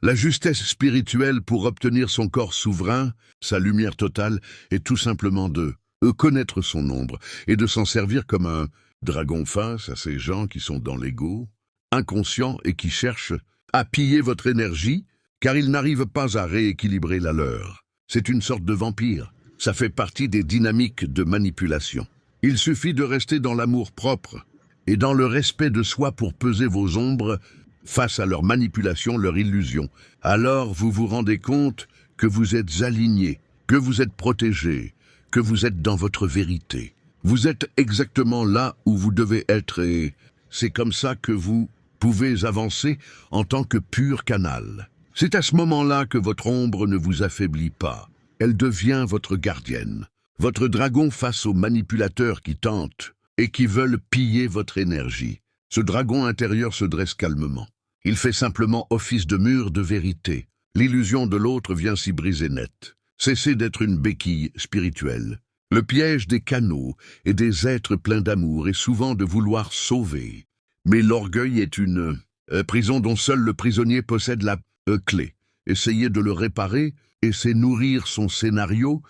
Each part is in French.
La justesse spirituelle pour obtenir son corps souverain, sa lumière totale, est tout simplement de connaître son ombre et de s'en servir comme un dragon face à ces gens qui sont dans l'ego, inconscients et qui cherchent à piller votre énergie, car ils n'arrivent pas à rééquilibrer la leur. C'est une sorte de vampire. Ça fait partie des dynamiques de manipulation. Il suffit de rester dans l'amour propre et dans le respect de soi pour peser vos ombres face à leur manipulation, leur illusion. Alors vous vous rendez compte que vous êtes aligné, que vous êtes protégé, que vous êtes dans votre vérité. Vous êtes exactement là où vous devez être et c'est comme ça que vous pouvez avancer en tant que pur canal. C'est à ce moment-là que votre ombre ne vous affaiblit pas. Elle devient votre gardienne, votre dragon face aux manipulateurs qui tentent et qui veulent piller votre énergie. Ce dragon intérieur se dresse calmement. Il fait simplement office de mur de vérité. L'illusion de l'autre vient s'y briser net. Cessez d'être une béquille spirituelle. Le piège des canaux et des êtres pleins d'amour est souvent de vouloir sauver. Mais l'orgueil est une prison dont seul le prisonnier possède la clé. Essayez de le réparer et c'est nourrir son scénario,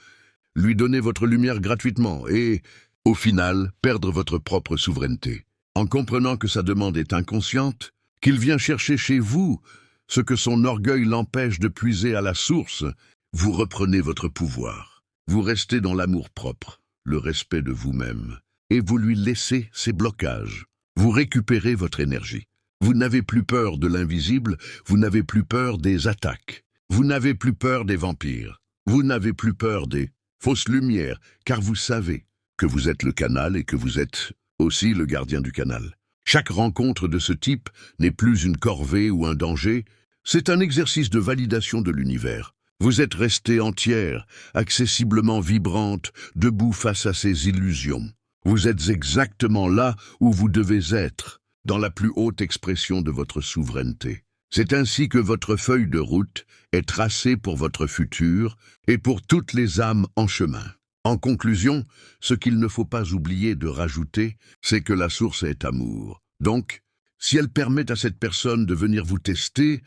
lui donner votre lumière gratuitement et, au final, perdre votre propre souveraineté. En comprenant que sa demande est inconsciente, qu'il vient chercher chez vous ce que son orgueil l'empêche de puiser à la source, vous reprenez votre pouvoir. Vous restez dans l'amour propre, le respect de vous-même, et vous lui laissez ses blocages. Vous récupérez votre énergie. Vous n'avez plus peur de l'invisible, vous n'avez plus peur des attaques. Vous n'avez plus peur des vampires. Vous n'avez plus peur des fausses lumières, car vous savez que vous êtes le canal et que vous êtes aussi le gardien du canal. Chaque rencontre de ce type n'est plus une corvée ou un danger, c'est un exercice de validation de l'univers. Vous êtes restée entière, accessiblement vibrante, debout face à ces illusions. Vous êtes exactement là où vous devez être, dans la plus haute expression de votre souveraineté. C'est ainsi que votre feuille de route est tracée pour votre futur et pour toutes les âmes en chemin. En conclusion, ce qu'il ne faut pas oublier de rajouter, c'est que la source est amour. Donc, si elle permet à cette personne de venir vous tester,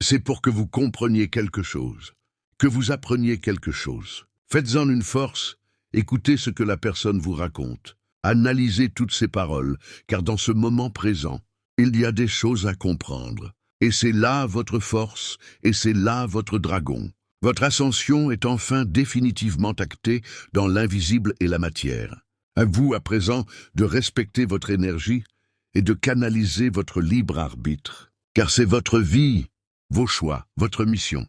c'est pour que vous compreniez quelque chose, que vous appreniez quelque chose. Faites-en une force, écoutez ce que la personne vous raconte, analysez toutes ses paroles, car dans ce moment présent, il y a des choses à comprendre. Et c'est là votre force, et c'est là votre dragon. Votre ascension est enfin définitivement actée dans l'invisible et la matière. À vous, à présent, de respecter votre énergie et de canaliser votre libre arbitre. Car c'est votre vie, vos choix, votre mission.